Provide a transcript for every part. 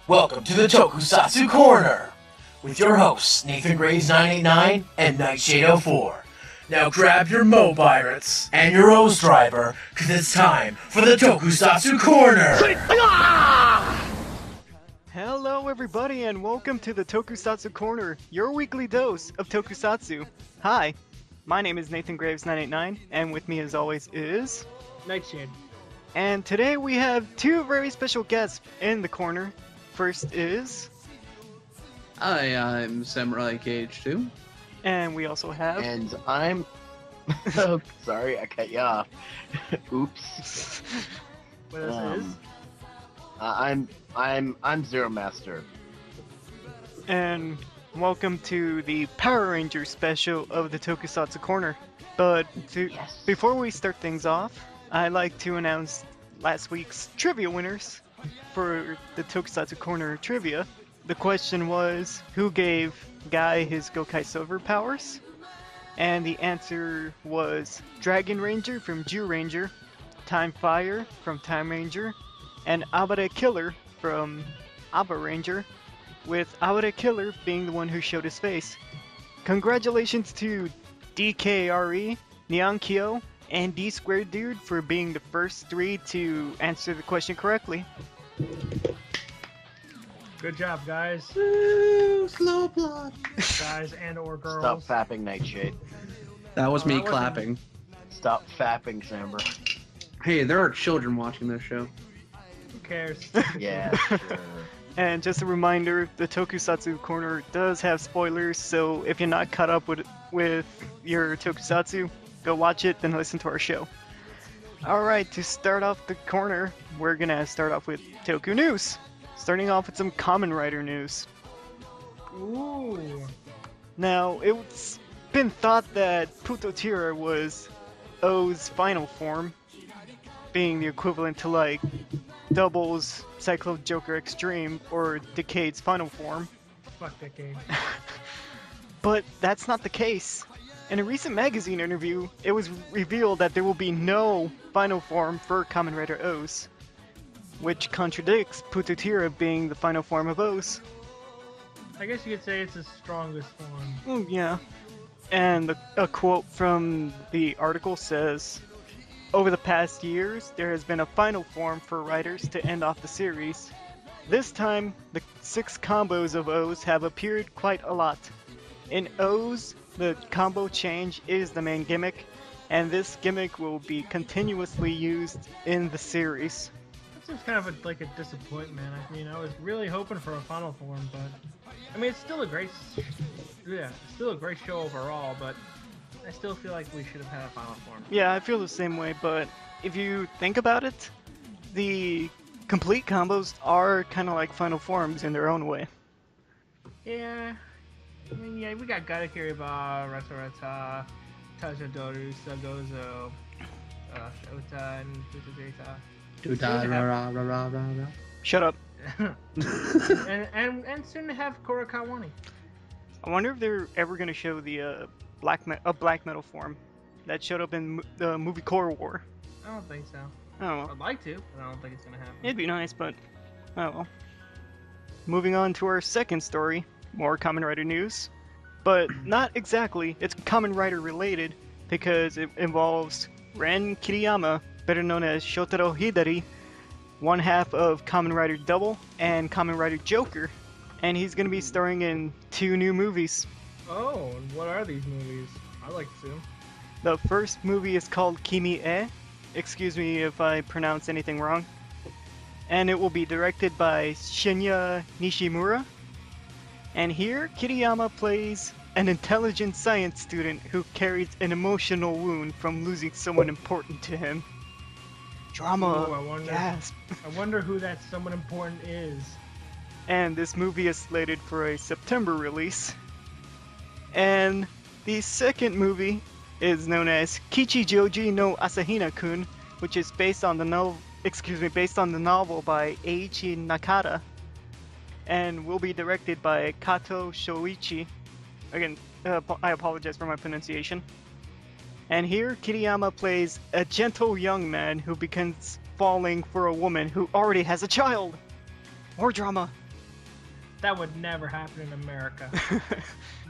Welcome to the Tokusatsu Corner with your hosts Nathan Graves 989 and Nightshade 04. Now grab your Mo-Pirates and your O's-Driver, cause it's time for the Tokusatsu Corner! Hello everybody and welcome to the Tokusatsu Corner, your weekly dose of Tokusatsu. Hi, my name is Nathan Graves 989 and with me as always is... Nightshade. And today we have two very special guests in the corner. First is... Hi, I'm Samurai KH2. And we also have... And I'm... oh, sorry, I cut you off. Oops. What is? I'm Zeromaster. And welcome to the Power Ranger special of the Tokusatsu Corner. But before we start things off, I'd like to announce last week's trivia winners for the Tokusatsu Corner trivia. The question was, who gave Guy his Gokai Silver powers? And the answer was Dragon Ranger from Jew Ranger, Time Fire from Time Ranger, and Abare Killer from Abba Ranger, with Abare Killer being the one who showed his face. Congratulations to DKRE, Nyankyo, and D Squared Dude for being the first three to answer the question correctly. Good job, guys. Woo, slow blood. Guys and or girls. Stop fapping, Nightshade. That was me that wasn't- clapping. Stop fapping, Samber. Hey, there are children watching this show. Who cares? Yeah, sure. And just a reminder, the Tokusatsu Corner does have spoilers, so if you're not caught up with your Tokusatsu, go watch it, then listen to our show. Alright, to start off the corner, we're gonna start off with Toku News. Starting off with some Kamen Rider news. Ooh. Now, it's been thought that Putotira was O's final form, being the equivalent to like Double's Cyclo Joker Extreme or Decade's final form. Fuck that game. But that's not the case. In a recent magazine interview, it was revealed that there will be no final form for Kamen Rider O's, which contradicts Putotira being the final form of O's. I guess you could say it's the strongest one. Oh, yeah. And a quote from the article says, "Over the past years, there has been a final form for riders to end off the series. This time, the 6 combos of O's have appeared quite a lot. In O's, the combo change is the main gimmick, and this gimmick will be continuously used in the series." That seems kind of like a disappointment. I mean, I was really hoping for a final form, but I mean, it's still a great, still a great show overall. But I still feel like we should have had a final form. Yeah, I feel the same way, but if you think about it, the complete combos are kind of like final forms in their own way. Yeah. I mean, yeah, we got Gata Kiriba, Ratarata, Tajadoru, Sagozo, Shota, and Tutadeta. Shut up. and soon to have Korakawani. I wonder if they're ever going to show the black metal form that showed up in the movie Core War. I don't think so. Oh well. I'd like to, but I don't think it's gonna happen. It'd be nice, but oh well. Moving on to our second story, more Kamen Rider news. But not exactly, it's Kamen Rider related, because it involves Ren Kiriyama, better known as Shotaro Hidari, one half of Kamen Rider Double and Kamen Rider Joker, and he's going to be starring in 2 new movies. Oh, and what are these movies? I'd like to see 'em. The first movie is called Kimi E, excuse me if I pronounce anything wrong, and it will be directed by Shinya Nishimura. And here, Kiriyama plays an intelligent science student who carries an emotional wound from losing someone important to him. Drama, Ooh, I wonder- gasp. I wonder who that someone important is. And this movie is slated for a September release. And the second movie is known as Kichijoji no Asahina-kun, which is based on the novel by Eiichi Nakata, and will be directed by Kato Shoichi. Again, I apologize for my pronunciation. And here, Kiriyama plays a gentle young man who begins falling for a woman who already has a child. More drama. That would never happen in America.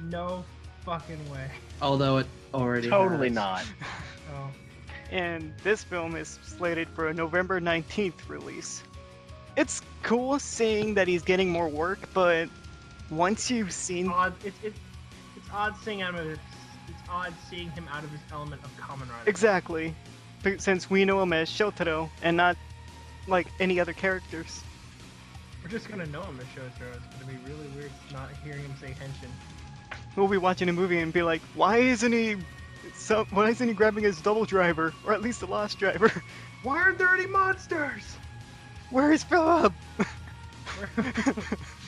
No fucking way. Although it already Totally has. not. Oh. And this film is slated for a November 19th release. It's cool seeing that he's getting more work, but once you've seen... It's odd seeing him out of his element of Kamen Rider. Exactly. But since we know him as Shotaro, and not like any other characters. We're just gonna know him as Shotaro. It's gonna be really weird not hearing him say Henshin. We'll be watching a movie and be like, why isn't he grabbing his double driver, or at least the lost driver? Why aren't there any monsters? Where is Philip?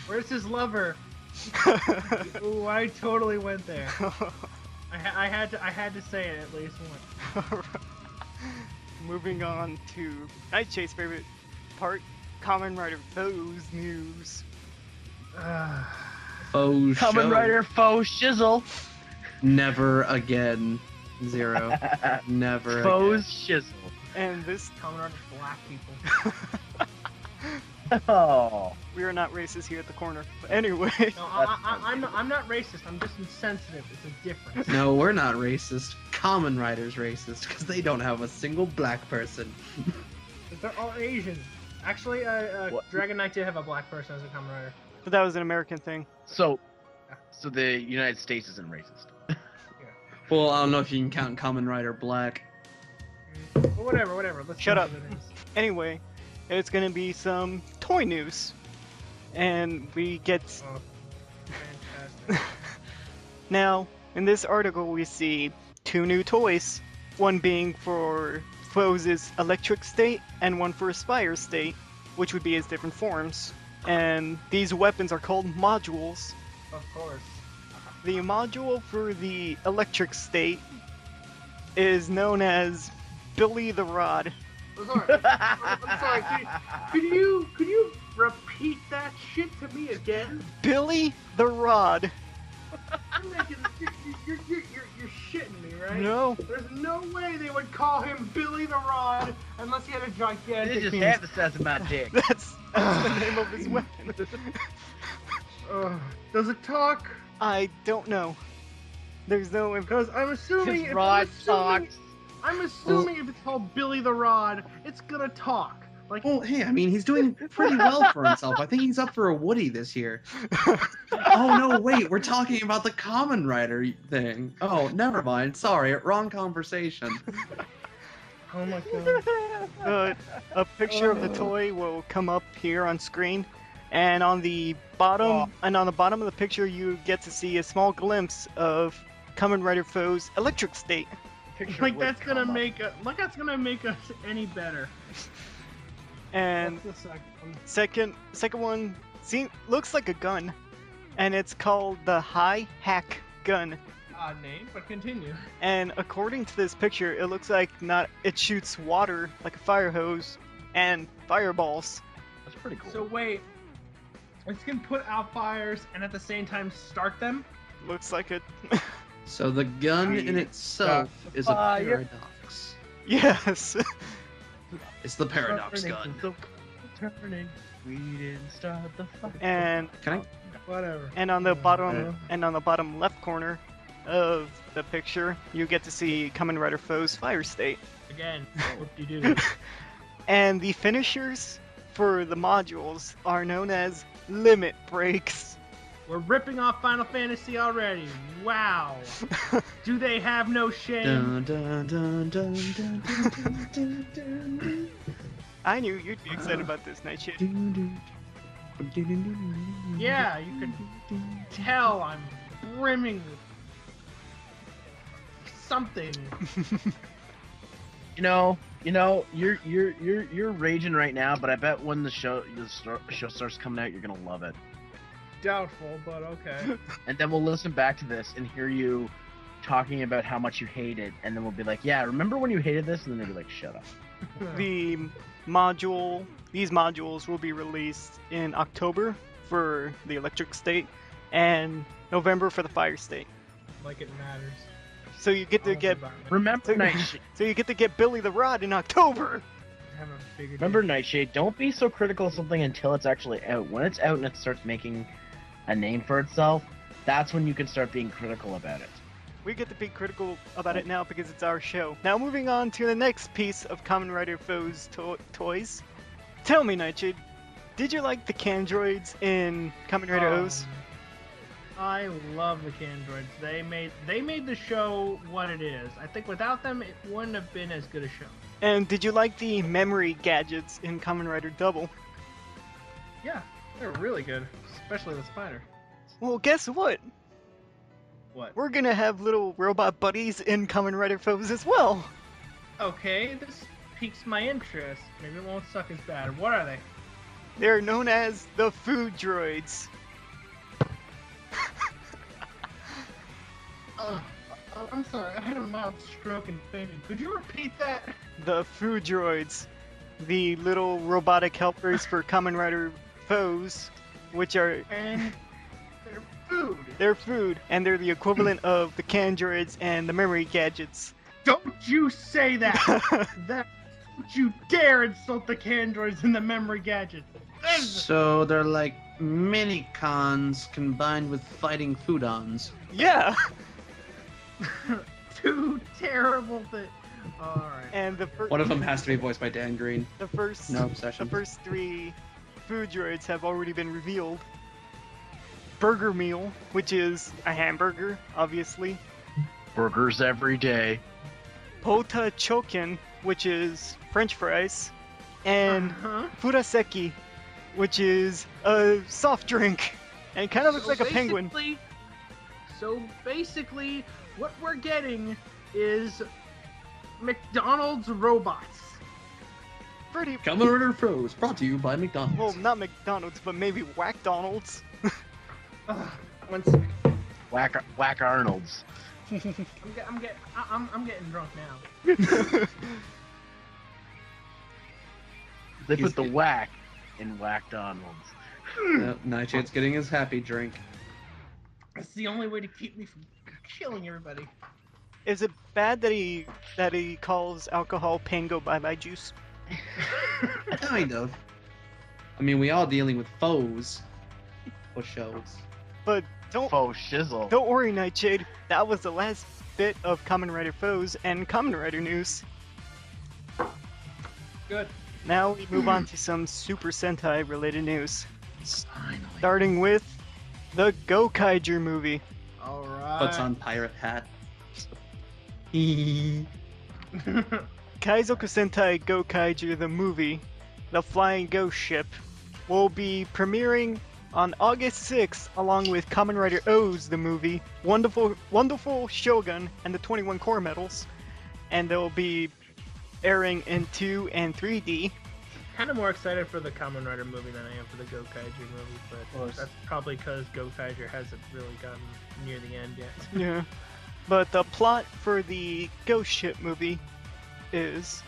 Where's his lover? Ooh, I totally went there. I had to say it at least once. Moving on to Nightshade's favorite part, Kamen Rider Fourze news. Faux Kamen show. Rider Fourze shizzle. Never again. Zero. Never Fourze again. shizzle. And this... Kamen Rider black people. Oh. We are not racist here at the corner. But anyway... No, I'm not racist. I'm just insensitive. It's a difference. No, we're not racist. Kamen Rider's racist because they don't have a single black person. They're all Asian. Actually, Dragon Knight did have a black person as a Kamen Rider. But that was an American thing. So the United States isn't racist. Well, I don't know if you can count Kamen Rider black. But whatever. Let's Shut jump up. into the news. Anyway, it's gonna be some toy news. And we get... Oh, fantastic. Now, in this article we see 2 new toys. One being for Fourze's electric state, and one for Aspire state, which would be his different forms. And these weapons are called modules. Of course. The module for the electric state is known as Billy the Rod. I'm sorry. Could you repeat that shit to me again? Billy the Rod. You're shitting me, right? No. There's no way they would call him Billy the Rod unless he had a gigantic They just penis. have the size of my dick. That's the name of his weapon. Does it talk? I don't know. There's no... Because I'm assuming His rod talks. I'm assuming if it's called Billy the Rod, it's gonna talk. Like, Well, hey, I mean, he's doing pretty well for himself. I think he's up for a Woody this year. Oh, no, wait, we're talking about the Kamen Rider thing. Oh, never mind. Sorry, wrong conversation. oh my god. A picture of the toy will come up here on screen, and on the bottom of the picture you get to see a small glimpse of Kamen Rider Fourze electric state. Like that's gonna make us any better. And What's the second? second one looks like a gun, and it's called the High Hack Gun. Odd name, but continue. And according to this picture, it looks like it shoots water like a fire hose and fireballs. That's pretty cool. So wait, it can put out fires and at the same time start them? Looks like it. So the gun in itself is a paradox. Yes. It's the paradox gun. Turning. We didn't start the fire. And Can I? Whatever. And on the bottom left corner of the picture, you get to see Kamen Rider Fourze Fire State. Again, what do you do? And the finishers for the modules are known as limit breaks. We're ripping off Final Fantasy already. Wow. Do they have no shame? Dun, dun, dun, dun, dun, dun, dun, dun, dun. I knew you'd be excited about this, Nightshade. Yeah, you can tell I'm brimming with something. You're raging right now, but I bet when the show starts coming out, you're gonna love it. Doubtful, but okay. And then we'll listen back to this and hear you talking about how much you hate it, and then we'll be like, yeah, remember when you hated this? And then they'll be like, shut up. These modules will be released in October for the electric state and November for the fire state. Like it matters. So you get to get Remember, Nightshade. so you get to get Billy the Rod in October. Have a bigger Remember, deal. Nightshade. Don't be so critical of something until it's actually out. When it's out and it starts making a name for itself, that's when you can start being critical about it. We get to be critical about it now because it's our show. Now moving on to the next piece of Kamen Rider Fourze toys. Tell me, Nightshade, did you like the Candroids in Kamen Rider O's? I love the Candroids. They made the show what it is. I think without them, it wouldn't have been as good a show. And did you like the memory gadgets in Kamen Rider Double? Yeah, they're really good, especially the spider. Well, guess what? What? We're gonna have little robot buddies in Kamen Rider Fourze as well. Okay, this piques my interest. Maybe it won't suck as bad. What are they? They're known as the food droids. I'm sorry, I had a mild stroke and fainted. Could you repeat that? The food droids. The little robotic helpers for Kamen Rider Fourze, which are... And they're food. They're food, and they're the equivalent of the Candroids and the memory gadgets. Don't you say that! Don't you dare insult the Candroids and the memory gadgets! So they're like mini cons combined with fighting foodons. Yeah! Two terrible things. Alright. And One of them has to be voiced by Dan Green. the first No obsession. the first three food droids have already been revealed. Burger Meal, which is a hamburger, obviously. Burgers every day. Pota Choken, which is French fries. And Furaseki, which is a soft drink. And it kind of looks like a penguin. So basically, what we're getting is McDonald's robots. Pretty... Kamen Rider Fourze, brought to you by McDonald's. Well, not McDonald's, but maybe Whack-Donald's. One second. Whack Arnold's. I'm getting drunk now. They put the whack in Whack Donald's. Nightshade's getting his happy drink. That's the only way to keep me from killing everybody. Is it bad that he calls alcohol Pango Bye Bye Juice? Kind of. I mean, we all dealing with foes. For shows. But don't Faux shizzle. worry, Nightshade. That was the last bit of Kamen Rider Fourze and Kamen Rider news. Good. Now we move on to some Super Sentai related news. Finally. Starting with the Gokaiger movie. Alright. Puts on pirate hat. Kaizoku Sentai Gokaiger the movie, The Flying Ghost Ship, will be premiering on August 6th along with Kamen Rider O's the movie, Wonderful Shogun, and the 21 Core Medals, and they'll be airing in 2 and 3D. Kind of more excited for the Kamen Rider movie than I am for the Gokaiger movie, but that's probably because Gokaiger hasn't really gotten near the end yet. Yeah. But the plot for the Ghost Ship movie is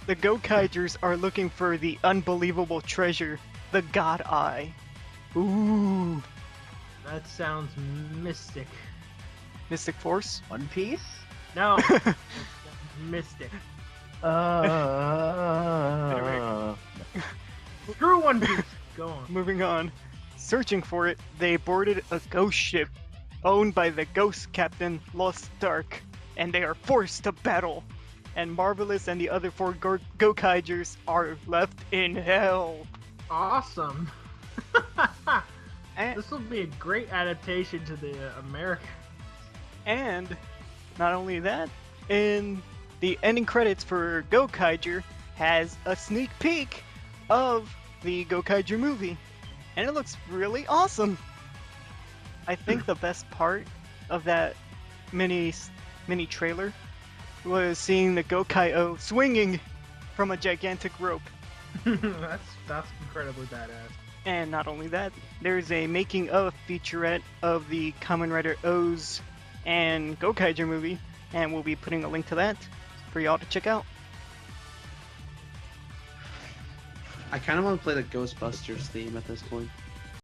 the Gokaigers are looking for the unbelievable treasure, the God Eye. Ooh. That sounds mystic. Mystic Force? One Piece? No. Mystic. Screw One Piece. Go on. Moving on. Searching for it, they boarded a ghost ship owned by the ghost captain Lost Dark, and they are forced to battle. And Marvelous and the other 4 Gokaigers are left in hell. Awesome. And, This will be a great adaptation to the American. and not only that, in the ending credits for Gokaiger has a sneak peek of the Gokaiger movie, and it looks really awesome. I think the best part of that mini trailer was seeing the Gokai-O swinging from a gigantic rope. That's incredibly badass. And not only that, there's a making of featurette of the Kamen Rider O's and Gokaiger movie, and we'll be putting a link to that for y'all to check out. I kind of want to play the Ghostbusters theme at this point.